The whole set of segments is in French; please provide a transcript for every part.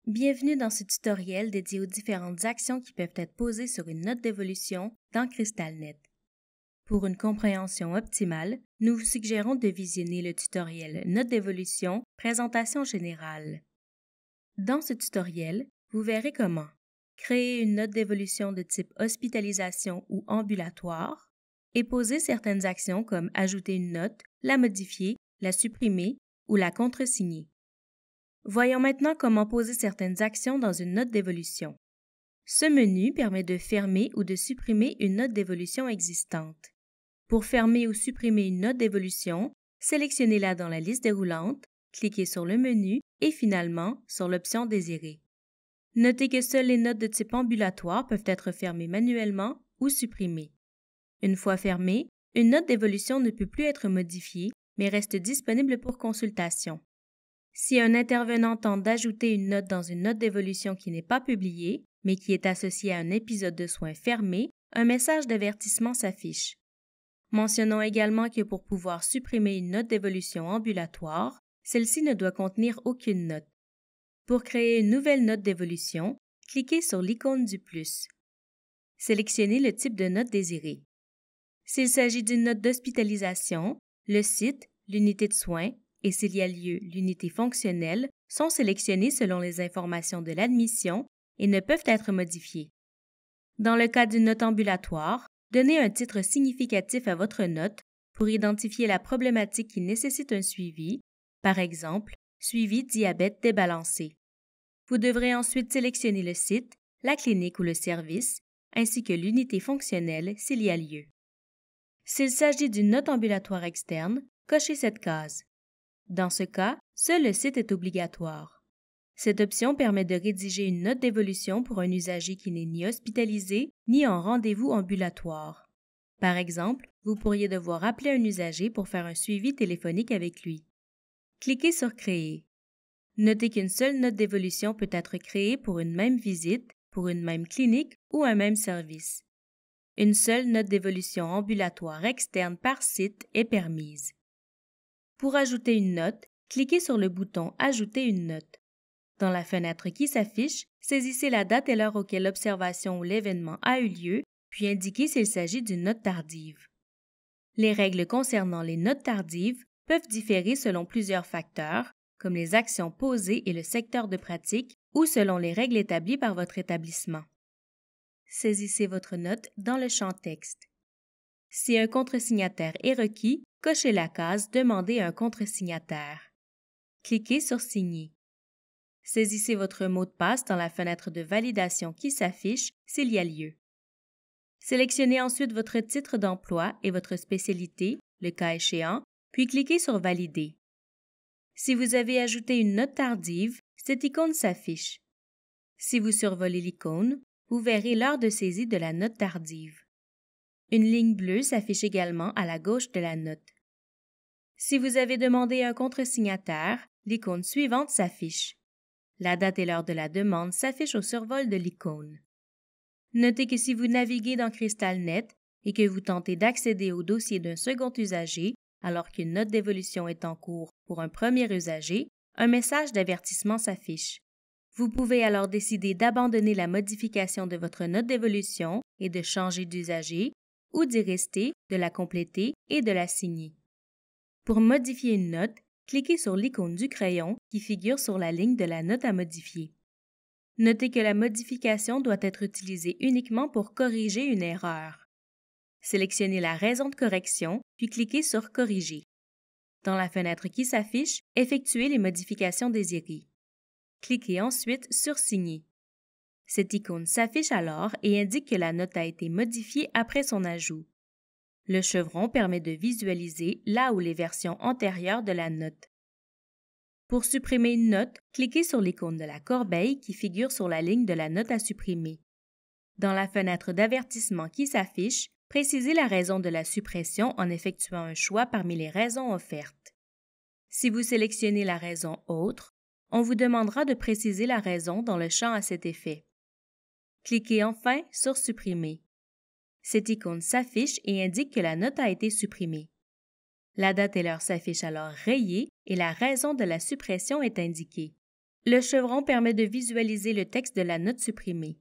Bienvenue dans ce tutoriel dédié aux différentes actions qui peuvent être posées sur une note d'évolution dans CrystalNet. Pour une compréhension optimale, nous vous suggérons de visionner le tutoriel Note d'évolution, présentation générale. Dans ce tutoriel, vous verrez comment créer une note d'évolution de type hospitalisation ou ambulatoire et poser certaines actions comme ajouter une note, la modifier, la supprimer ou la contresigner. Voyons maintenant comment poser certaines actions dans une note d'évolution. Ce menu permet de fermer ou de supprimer une note d'évolution existante. Pour fermer ou supprimer une note d'évolution, sélectionnez-la dans la liste déroulante, cliquez sur le menu et finalement sur l'option désirée. Notez que seules les notes de type ambulatoire peuvent être fermées manuellement ou supprimées. Une fois fermée, une note d'évolution ne peut plus être modifiée, mais reste disponible pour consultation. Si un intervenant tente d'ajouter une note dans une note d'évolution qui n'est pas publiée, mais qui est associée à un épisode de soins fermé, un message d'avertissement s'affiche. Mentionnons également que pour pouvoir supprimer une note d'évolution ambulatoire, celle-ci ne doit contenir aucune note. Pour créer une nouvelle note d'évolution, cliquez sur l'icône du plus. Sélectionnez le type de note désirée. S'il s'agit d'une note d'hospitalisation, le site, l'unité de soins et s'il y a lieu, l'unité fonctionnelle sont sélectionnés selon les informations de l'admission et ne peuvent être modifiés. Dans le cas d'une note ambulatoire, donnez un titre significatif à votre note pour identifier la problématique qui nécessite un suivi, par exemple, suivi diabète débalancé. Vous devrez ensuite sélectionner le site, la clinique ou le service, ainsi que l'unité fonctionnelle s'il y a lieu. S'il s'agit d'une note ambulatoire externe, cochez cette case. Dans ce cas, seul le site est obligatoire. Cette option permet de rédiger une note d'évolution pour un usager qui n'est ni hospitalisé ni en rendez-vous ambulatoire. Par exemple, vous pourriez devoir appeler un usager pour faire un suivi téléphonique avec lui. Cliquez sur Créer. Notez qu'une seule note d'évolution peut être créée pour une même visite, pour une même clinique ou un même service. Une seule note d'évolution ambulatoire externe par site est permise. Pour ajouter une note, cliquez sur le bouton « Ajouter une note ». Dans la fenêtre qui s'affiche, saisissez la date et l'heure auquel l'observation ou l'événement a eu lieu, puis indiquez s'il s'agit d'une note tardive. Les règles concernant les notes tardives peuvent différer selon plusieurs facteurs, comme les actions posées et le secteur de pratique, ou selon les règles établies par votre établissement. Saisissez votre note dans le champ texte. Si un contresignataire est requis, cochez la case « Demander un contresignataire ». Cliquez sur « Signer ». Saisissez votre mot de passe dans la fenêtre de validation qui s'affiche s'il y a lieu. Sélectionnez ensuite votre titre d'emploi et votre spécialité, le cas échéant, puis cliquez sur « Valider ». Si vous avez ajouté une note tardive, cette icône s'affiche. Si vous survolez l'icône, vous verrez l'heure de saisie de la note tardive. Une ligne bleue s'affiche également à la gauche de la note. Si vous avez demandé un contresignataire, l'icône suivante s'affiche. La date et l'heure de la demande s'affichent au survol de l'icône. Notez que si vous naviguez dans CrystalNet et que vous tentez d'accéder au dossier d'un second usager alors qu'une note d'évolution est en cours pour un premier usager, un message d'avertissement s'affiche. Vous pouvez alors décider d'abandonner la modification de votre note d'évolution et de changer d'usager, ou d'y rester, de la compléter et de la signer. Pour modifier une note, cliquez sur l'icône du crayon qui figure sur la ligne de la note à modifier. Notez que la modification doit être utilisée uniquement pour corriger une erreur. Sélectionnez la raison de correction, puis cliquez sur « Corriger ». Dans la fenêtre qui s'affiche, effectuez les modifications désirées. Cliquez ensuite sur « Signer ». Cette icône s'affiche alors et indique que la note a été modifiée après son ajout. Le chevron permet de visualiser là où les versions antérieures de la note. Pour supprimer une note, cliquez sur l'icône de la corbeille qui figure sur la ligne de la note à supprimer. Dans la fenêtre d'avertissement qui s'affiche, précisez la raison de la suppression en effectuant un choix parmi les raisons offertes. Si vous sélectionnez la raison « Autre », on vous demandera de préciser la raison dans le champ à cet effet. Cliquez enfin sur « Supprimer ». Cette icône s'affiche et indique que la note a été supprimée. La date et l'heure s'affichent alors rayées et la raison de la suppression est indiquée. Le chevron permet de visualiser le texte de la note supprimée.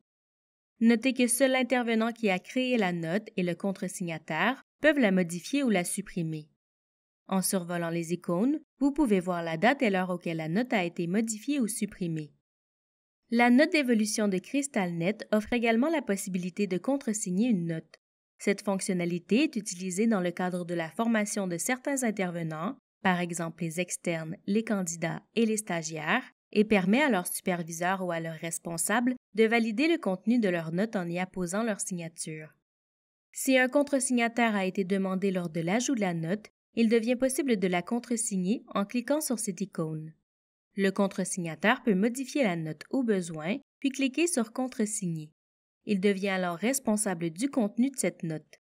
Notez que seul l'intervenant qui a créé la note et le contresignataire peuvent la modifier ou la supprimer. En survolant les icônes, vous pouvez voir la date et l'heure auquel la note a été modifiée ou supprimée. La note d'évolution de CrystalNet offre également la possibilité de contresigner une note. Cette fonctionnalité est utilisée dans le cadre de la formation de certains intervenants, par exemple les externes, les candidats et les stagiaires, et permet à leur superviseur ou à leur responsable de valider le contenu de leur note en y apposant leur signature. Si un contresignataire a été demandé lors de l'ajout de la note, il devient possible de la contresigner en cliquant sur cette icône. Le contresignataire peut modifier la note au besoin, puis cliquer sur « Contresigner ». Il devient alors responsable du contenu de cette note.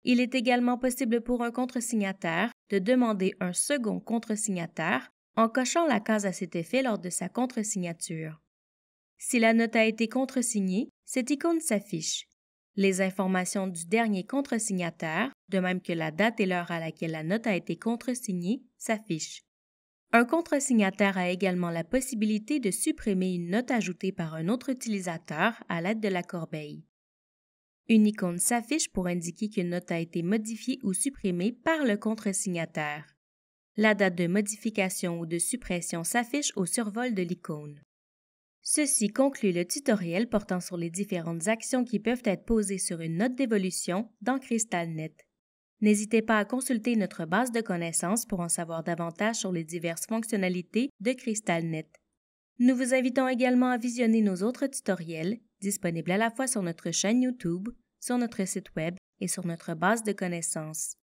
Il est également possible pour un contresignataire de demander un second contresignataire en cochant la case à cet effet lors de sa contresignature. Si la note a été contresignée, cette icône s'affiche. Les informations du dernier contresignataire, de même que la date et l'heure à laquelle la note a été contresignée, s'affichent. Un contresignataire a également la possibilité de supprimer une note ajoutée par un autre utilisateur à l'aide de la corbeille. Une icône s'affiche pour indiquer qu'une note a été modifiée ou supprimée par le contresignataire. La date de modification ou de suppression s'affiche au survol de l'icône. Ceci conclut le tutoriel portant sur les différentes actions qui peuvent être posées sur une note d'évolution dans CrystalNet. N'hésitez pas à consulter notre base de connaissances pour en savoir davantage sur les diverses fonctionnalités de CrystalNet. Nous vous invitons également à visionner nos autres tutoriels, disponibles à la fois sur notre chaîne YouTube, sur notre site Web et sur notre base de connaissances.